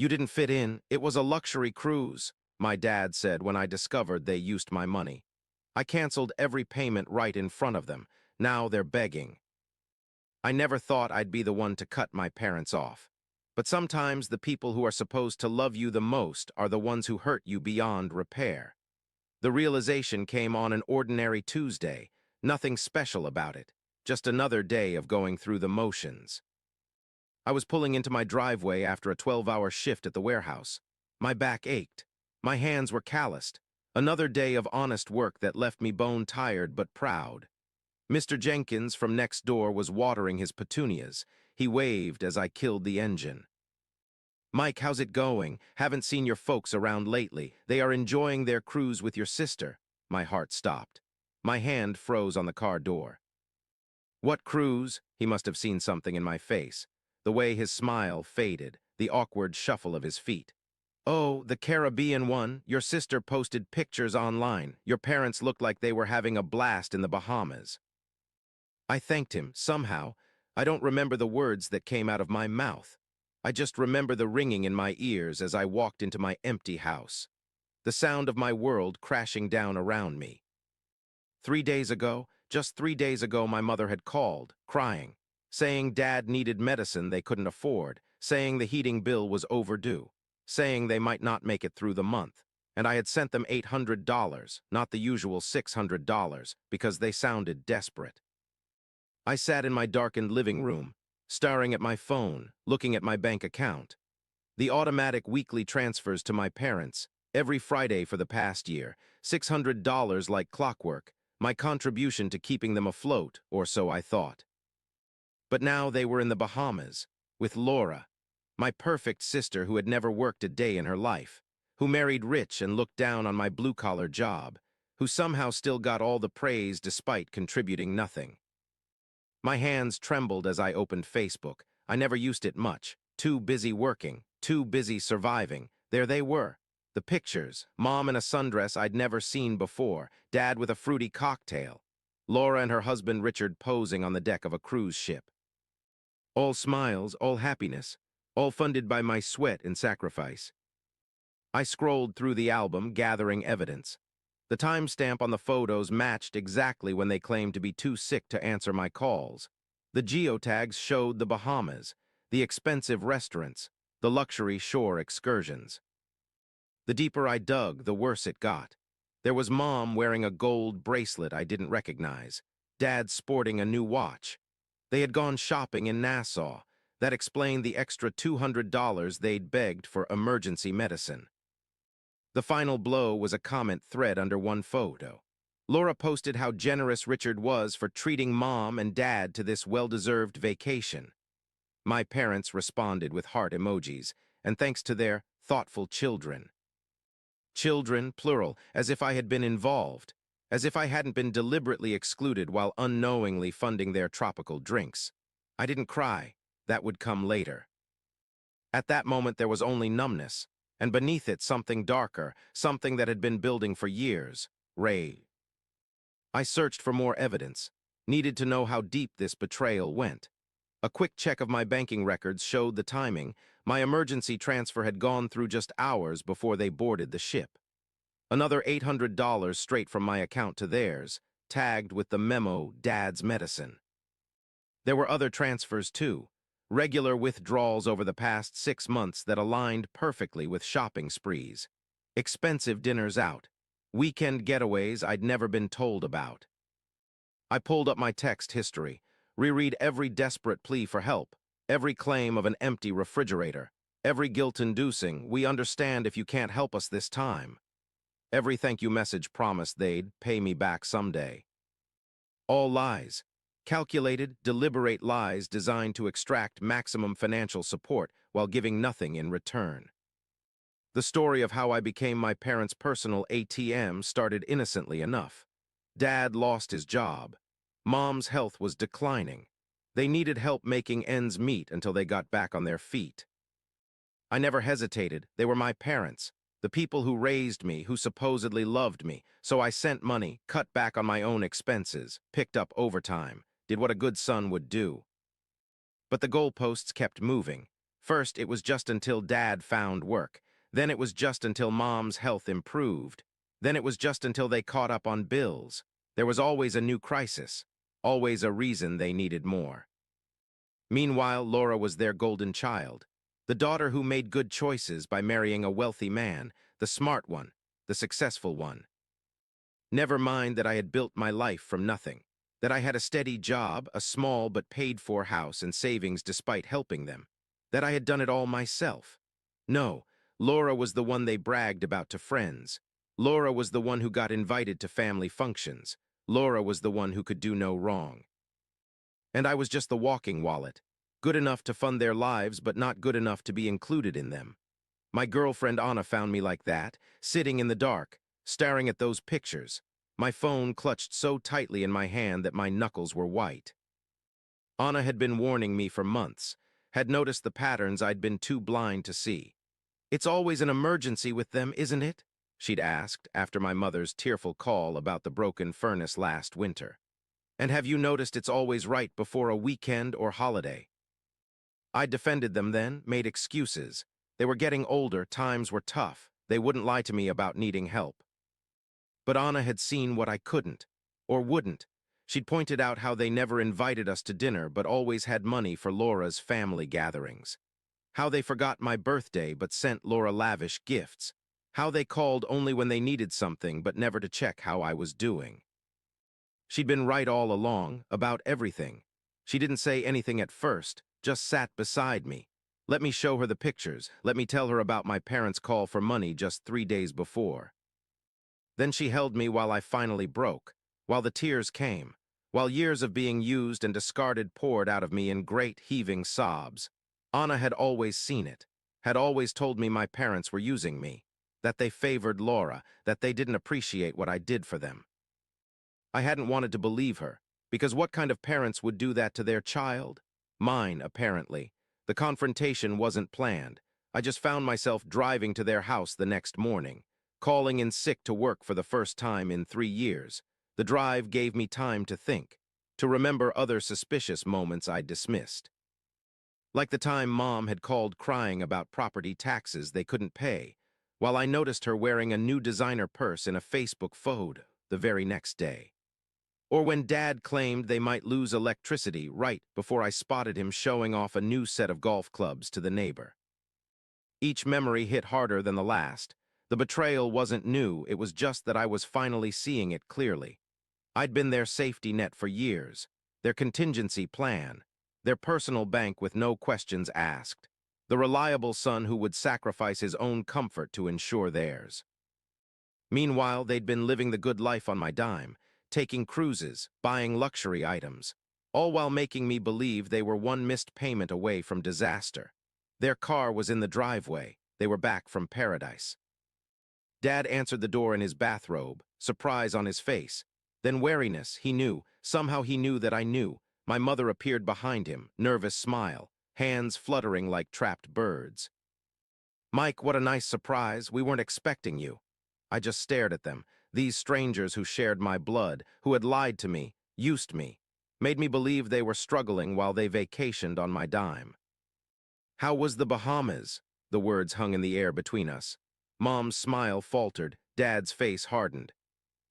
You didn't fit in. It was a luxury cruise, my dad said when I discovered they used my money. I canceled every payment right in front of them. Now they're begging. I never thought I'd be the one to cut my parents off. But sometimes the people who are supposed to love you the most are the ones who hurt you beyond repair. The realization came on an ordinary Tuesday, nothing special about it, just another day of going through the motions. I was pulling into my driveway after a 12-hour shift at the warehouse. My back ached. My hands were calloused. Another day of honest work that left me bone-tired but proud. Mr. Jenkins from next door was watering his petunias. He waved as I killed the engine. "Mike, how's it going? Haven't seen your folks around lately. They are enjoying their cruise with your sister." My heart stopped. My hand froze on the car door. "What cruise?" He must have seen something in my face. The way his smile faded, the awkward shuffle of his feet. "Oh, the Caribbean one. Your sister posted pictures online. Your parents looked like they were having a blast in the Bahamas." I thanked him, somehow. I don't remember the words that came out of my mouth. I just remember the ringing in my ears as I walked into my empty house. The sound of my world crashing down around me. 3 days ago, just 3 days ago, my mother had called, crying, saying Dad needed medicine they couldn't afford, saying the heating bill was overdue, saying they might not make it through the month, and I had sent them $800, not the usual $600, because they sounded desperate. I sat in my darkened living room, staring at my phone, looking at my bank account. The automatic weekly transfers to my parents, every Friday for the past year, $600 like clockwork, my contribution to keeping them afloat, or so I thought. But now they were in the Bahamas, with Laura, my perfect sister who had never worked a day in her life, who married rich and looked down on my blue-collar job, who somehow still got all the praise despite contributing nothing. My hands trembled as I opened Facebook. I never used it much. Too busy working, too busy surviving. There they were. The pictures, Mom in a sundress I'd never seen before, Dad with a fruity cocktail, Laura and her husband Richard posing on the deck of a cruise ship. All smiles, all happiness, all funded by my sweat and sacrifice. I scrolled through the album, gathering evidence. The timestamp on the photos matched exactly when they claimed to be too sick to answer my calls. The geotags showed the Bahamas, the expensive restaurants, the luxury shore excursions. The deeper I dug, the worse it got. There was Mom wearing a gold bracelet I didn't recognize, Dad sporting a new watch. They had gone shopping in Nassau. That explained the extra $200 they'd begged for emergency medicine. The final blow was a comment thread under one photo. Laura posted how generous Richard was for treating Mom and Dad to this well-deserved vacation. My parents responded with heart emojis, and thanks to their thoughtful children. Children, plural, as if I had been involved, as if I hadn't been deliberately excluded while unknowingly funding their tropical drinks. I didn't cry. That would come later. At that moment there was only numbness, and beneath it something darker, something that had been building for years. Ray. I searched for more evidence, needed to know how deep this betrayal went. A quick check of my banking records showed the timing. My emergency transfer had gone through just hours before they boarded the ship. Another $800 straight from my account to theirs, tagged with the memo, Dad's medicine. There were other transfers too, regular withdrawals over the past 6 months that aligned perfectly with shopping sprees, expensive dinners out, weekend getaways I'd never been told about. I pulled up my text history, reread every desperate plea for help, every claim of an empty refrigerator, every guilt-inducing, "We understand if you can't help us this time." Every thank you message promised they'd pay me back someday. All lies. Calculated, deliberate lies designed to extract maximum financial support while giving nothing in return. The story of how I became my parents' personal ATM started innocently enough. Dad lost his job. Mom's health was declining. They needed help making ends meet until they got back on their feet. I never hesitated. They were my parents, the people who raised me, who supposedly loved me, so I sent money, cut back on my own expenses, picked up overtime, did what a good son would do. But the goalposts kept moving. First, it was just until Dad found work. Then it was just until Mom's health improved. Then it was just until they caught up on bills. There was always a new crisis, always a reason they needed more. Meanwhile, Laura was their golden child, the daughter who made good choices by marrying a wealthy man, the smart one, the successful one. Never mind that I had built my life from nothing, that I had a steady job, a small but paid-for house and savings despite helping them, that I had done it all myself. No, Laura was the one they bragged about to friends. Laura was the one who got invited to family functions. Laura was the one who could do no wrong. And I was just the walking wallet, good enough to fund their lives but not good enough to be included in them. My girlfriend Anna found me like that, sitting in the dark, staring at those pictures, my phone clutched so tightly in my hand that my knuckles were white. Anna had been warning me for months, had noticed the patterns I'd been too blind to see. "It's always an emergency with them, isn't it?" she'd asked after my mother's tearful call about the broken furnace last winter. "And have you noticed it's always right before a weekend or holiday?" I defended them then, made excuses. They were getting older, times were tough. They wouldn't lie to me about needing help. But Anna had seen what I couldn't, or wouldn't. She'd pointed out how they never invited us to dinner but always had money for Laura's family gatherings. How they forgot my birthday but sent Laura lavish gifts. How they called only when they needed something but never to check how I was doing. She'd been right all along, about everything. She didn't say anything at first, just sat beside me. Let me show her the pictures, let me tell her about my parents' call for money just 3 days before. Then she held me while I finally broke, while the tears came, while years of being used and discarded poured out of me in great heaving sobs. Anna had always seen it, had always told me my parents were using me, that they favored Laura, that they didn't appreciate what I did for them. I hadn't wanted to believe her, because what kind of parents would do that to their child? Mine, apparently. The confrontation wasn't planned. I just found myself driving to their house the next morning, calling in sick to work for the first time in 3 years. The drive gave me time to think, to remember other suspicious moments I'd dismissed. Like the time Mom had called crying about property taxes they couldn't pay, while I noticed her wearing a new designer purse in a Facebook photo the very next day. Or when Dad claimed they might lose electricity right before I spotted him showing off a new set of golf clubs to the neighbor. Each memory hit harder than the last. The betrayal wasn't new, it was just that I was finally seeing it clearly. I'd been their safety net for years, their contingency plan, their personal bank with no questions asked, the reliable son who would sacrifice his own comfort to ensure theirs. Meanwhile, they'd been living the good life on my dime, taking cruises, buying luxury items, all while making me believe they were one missed payment away from disaster. Their car was in the driveway. They were back from paradise. Dad answered the door in his bathrobe, surprise on his face. Then wariness, he knew. Somehow he knew that I knew. My mother appeared behind him, nervous smile, hands fluttering like trapped birds. "Mike, what a nice surprise. We weren't expecting you." I just stared at them. These strangers who shared my blood, who had lied to me, used me, made me believe they were struggling while they vacationed on my dime. "How was the Bahamas?" The words hung in the air between us. Mom's smile faltered, Dad's face hardened.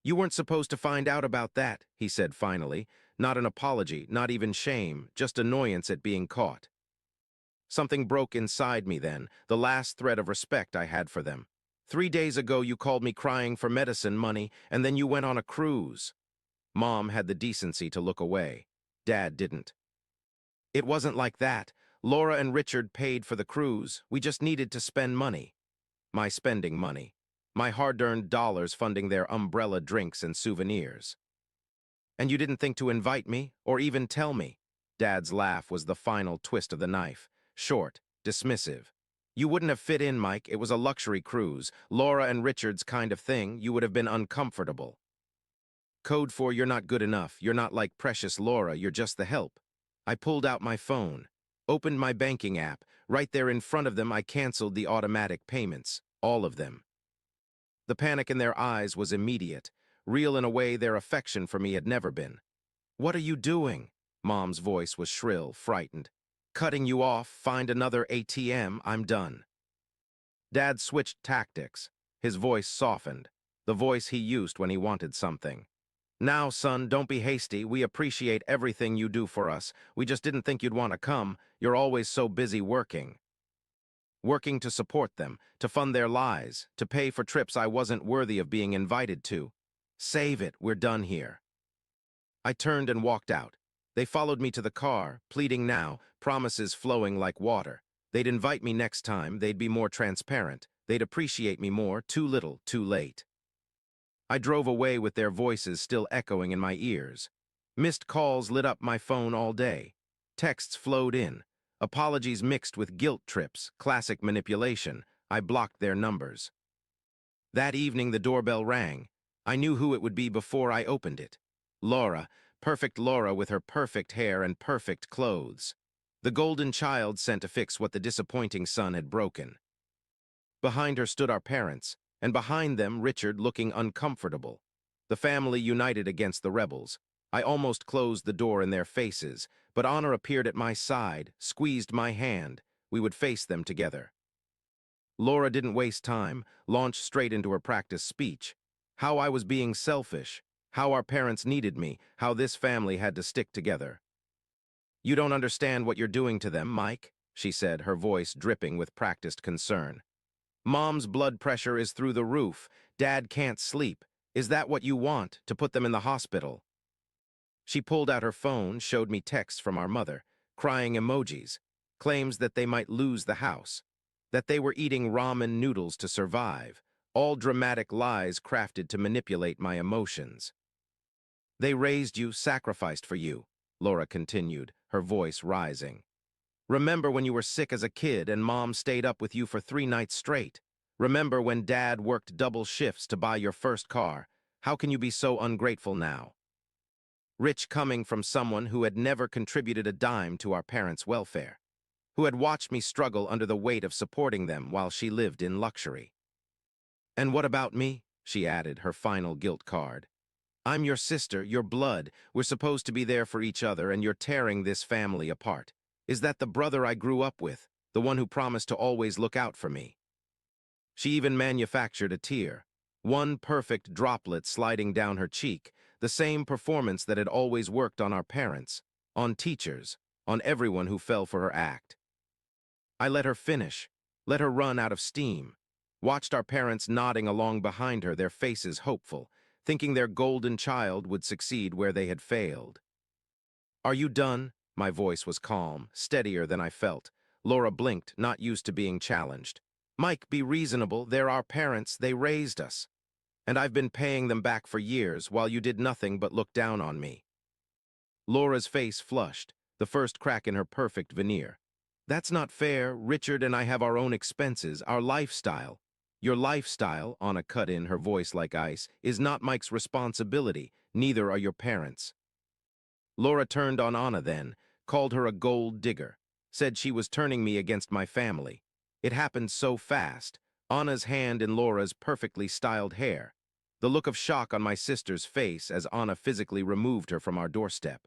"You weren't supposed to find out about that," he said finally. Not an apology, not even shame, just annoyance at being caught. Something broke inside me then, the last thread of respect I had for them. 3 days ago you called me crying for medicine money, and then you went on a cruise. Mom had the decency to look away. Dad didn't. "It wasn't like that. Laura and Richard paid for the cruise. We just needed to spend money." My spending money. My hard-earned dollars funding their umbrella drinks and souvenirs. "And you didn't think to invite me, or even tell me?" Dad's laugh was the final twist of the knife. Short, dismissive. "You wouldn't have fit in, Mike. It was a luxury cruise. Laura and Richard's kind of thing. You would have been uncomfortable." Code for "you're not good enough. You're not like precious Laura. You're just the help." I pulled out my phone, opened my banking app. Right there in front of them, I canceled the automatic payments. All of them. The panic in their eyes was immediate, real in a way their affection for me had never been. "What are you doing?" Mom's voice was shrill, frightened. Cutting you off, find another ATM, I'm done. Dad switched tactics. His voice softened, the voice he used when he wanted something. Now, son, don't be hasty. We appreciate everything you do for us. We just didn't think you'd want to come. You're always so busy working. Working to support them, to fund their lives, to pay for trips I wasn't worthy of being invited to. Save it, we're done here. I turned and walked out. They followed me to the car, pleading now, promises flowing like water. They'd invite me next time, they'd be more transparent, they'd appreciate me more, too little, too late. I drove away with their voices still echoing in my ears. Missed calls lit up my phone all day. Texts flowed in. Apologies mixed with guilt trips, classic manipulation. I blocked their numbers. That evening the doorbell rang. I knew who it would be before I opened it. Laura, perfect Laura with her perfect hair and perfect clothes. The golden child sent to fix what the disappointing son had broken. Behind her stood our parents, and behind them Richard looking uncomfortable. The family united against the rebels. I almost closed the door in their faces, but Honor appeared at my side, squeezed my hand. We would face them together. Laura didn't waste time, launched straight into her practice speech. How I was being selfish, how our parents needed me, how this family had to stick together. You don't understand what you're doing to them, Mike, she said, her voice dripping with practiced concern. Mom's blood pressure is through the roof. Dad can't sleep. Is that what you want, to put them in the hospital? She pulled out her phone, showed me texts from our mother, crying emojis, claims that they might lose the house, that they were eating ramen noodles to survive, all dramatic lies crafted to manipulate my emotions. They raised you, sacrificed for you, Laura continued, her voice rising. Remember when you were sick as a kid and Mom stayed up with you for 3 nights straight? Remember when Dad worked double shifts to buy your first car? How can you be so ungrateful now? Rich coming from someone who had never contributed a dime to our parents' welfare, who had watched me struggle under the weight of supporting them while she lived in luxury. And what about me? She added, her final guilt card. I'm your sister, your blood. We're supposed to be there for each other, and you're tearing this family apart. Is that the brother I grew up with, the one who promised to always look out for me? She even manufactured a tear, one perfect droplet sliding down her cheek, the same performance that had always worked on our parents, on teachers, on everyone who fell for her act. I let her finish, let her run out of steam, watched our parents nodding along behind her, their faces hopeful, thinking their golden child would succeed where they had failed. Are you done? My voice was calm, steadier than I felt. Laura blinked, not used to being challenged. Mike, be reasonable. They're our parents. They raised us. And I've been paying them back for years while you did nothing but look down on me. Laura's face flushed, the first crack in her perfect veneer. That's not fair. Richard and I have our own expenses, our lifestyle. Your lifestyle, Anna cut in, her voice like ice, is not Mike's responsibility. Neither are your parents. Laura turned on Anna then, called her a gold digger, said she was turning me against my family. It happened so fast, Anna's hand in Laura's perfectly styled hair, the look of shock on my sister's face as Anna physically removed her from our doorstep.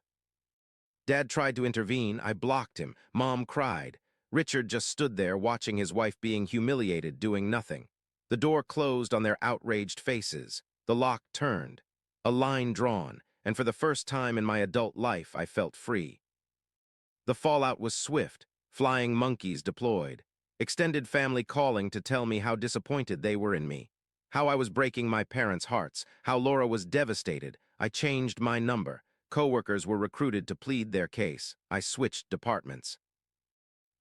Dad tried to intervene. I blocked him. Mom cried. Richard just stood there watching his wife being humiliated, doing nothing. The door closed on their outraged faces. The lock turned, a line drawn, and for the first time in my adult life I felt free. The fallout was swift, flying monkeys deployed, extended family calling to tell me how disappointed they were in me, how I was breaking my parents' hearts, how Laura was devastated. I changed my number. Coworkers were recruited to plead their case. I switched departments.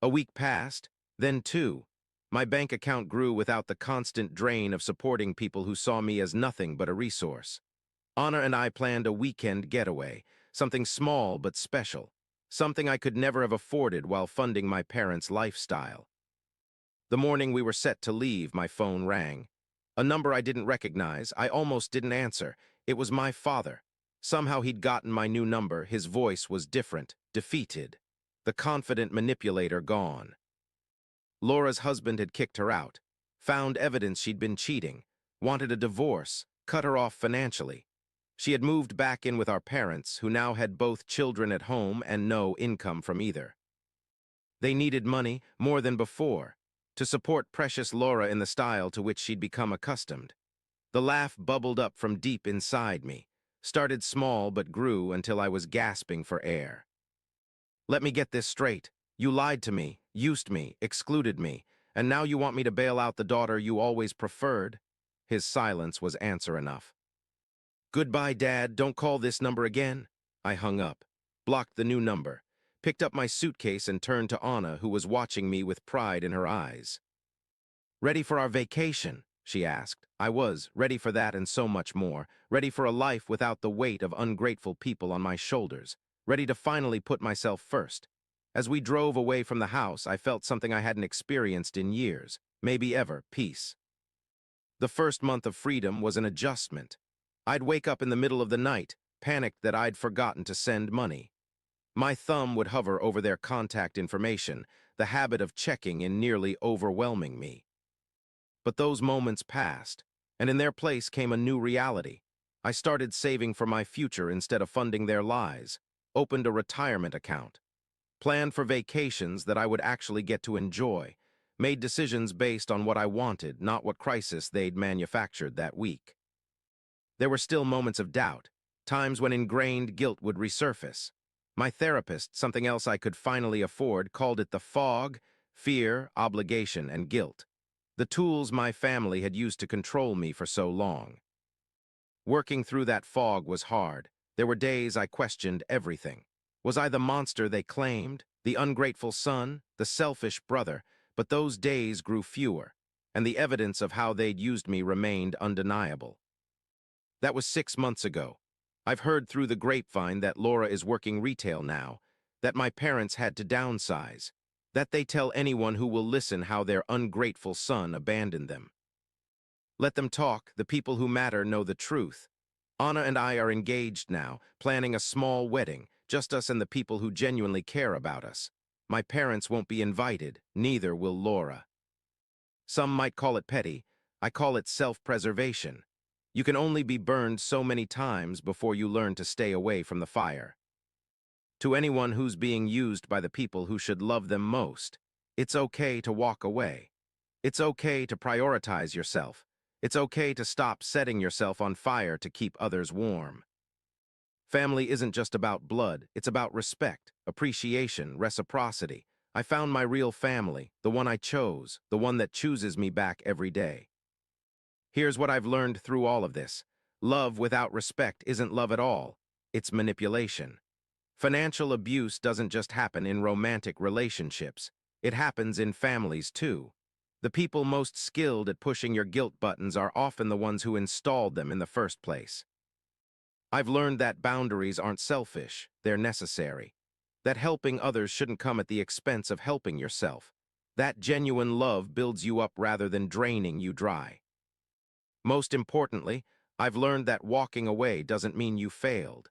A week passed, then 2. My bank account grew without the constant drain of supporting people who saw me as nothing but a resource. Anna and I planned a weekend getaway, something small but special, something I could never have afforded while funding my parents' lifestyle. The morning we were set to leave, my phone rang. A number I didn't recognize. I almost didn't answer. It was my father. Somehow he'd gotten my new number. His voice was different, defeated. The confident manipulator gone. Laura's husband had kicked her out, found evidence she'd been cheating, wanted a divorce, cut her off financially. She had moved back in with our parents, who now had both children at home and no income from either. They needed money more than before to support precious Laura in the style to which she'd become accustomed. The laugh bubbled up from deep inside me, started small but grew until I was gasping for air. Let me get this straight. You lied to me, used me, excluded me, and now you want me to bail out the daughter you always preferred? His silence was answer enough. Goodbye, Dad, don't call this number again. I hung up, blocked the new number, picked up my suitcase and turned to Anna, who was watching me with pride in her eyes. Ready for our vacation? She asked. I was, ready for that and so much more, ready for a life without the weight of ungrateful people on my shoulders, ready to finally put myself first. As we drove away from the house, I felt something I hadn't experienced in years, maybe ever, peace. The first month of freedom was an adjustment. I'd wake up in the middle of the night, panicked that I'd forgotten to send money. My thumb would hover over their contact information, the habit of checking in nearly overwhelming me. But those moments passed, and in their place came a new reality. I started saving for my future instead of funding their lies, opened a retirement account, planned for vacations that I would actually get to enjoy, made decisions based on what I wanted, not what crisis they'd manufactured that week. There were still moments of doubt, times when ingrained guilt would resurface. My therapist, something else I could finally afford, called it the fog, fear, obligation, and guilt. The tools my family had used to control me for so long. Working through that fog was hard. There were days I questioned everything. Was I the monster they claimed, the ungrateful son, the selfish brother? But those days grew fewer, and the evidence of how they'd used me remained undeniable. That was 6 months ago. I've heard through the grapevine that Laura is working retail now, that my parents had to downsize, that they tell anyone who will listen how their ungrateful son abandoned them. Let them talk, the people who matter know the truth. Anna and I are engaged now, planning a small wedding, just us and the people who genuinely care about us. My parents won't be invited, neither will Laura. Some might call it petty, I call it self-preservation. You can only be burned so many times before you learn to stay away from the fire. To anyone who's being used by the people who should love them most, it's okay to walk away. It's okay to prioritize yourself. It's okay to stop setting yourself on fire to keep others warm. Family isn't just about blood, it's about respect, appreciation, reciprocity. I found my real family, the one I chose, the one that chooses me back every day. Here's what I've learned through all of this. Love without respect isn't love at all. It's manipulation. Financial abuse doesn't just happen in romantic relationships. It happens in families too. The people most skilled at pushing your guilt buttons are often the ones who installed them in the first place. I've learned that boundaries aren't selfish, they're necessary. That helping others shouldn't come at the expense of helping yourself. That genuine love builds you up rather than draining you dry. Most importantly, I've learned that walking away doesn't mean you failed.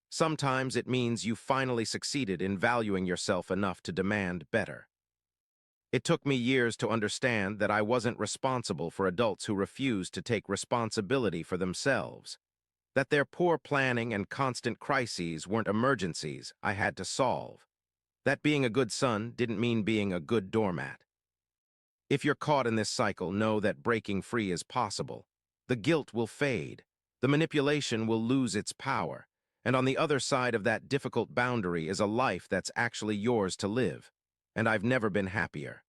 Sometimes it means you finally succeeded in valuing yourself enough to demand better. It took me years to understand that I wasn't responsible for adults who refused to take responsibility for themselves. That their poor planning and constant crises weren't emergencies I had to solve. That being a good son didn't mean being a good doormat. If you're caught in this cycle, know that breaking free is possible. The guilt will fade. The manipulation will lose its power. And on the other side of that difficult boundary is a life that's actually yours to live. And I've never been happier.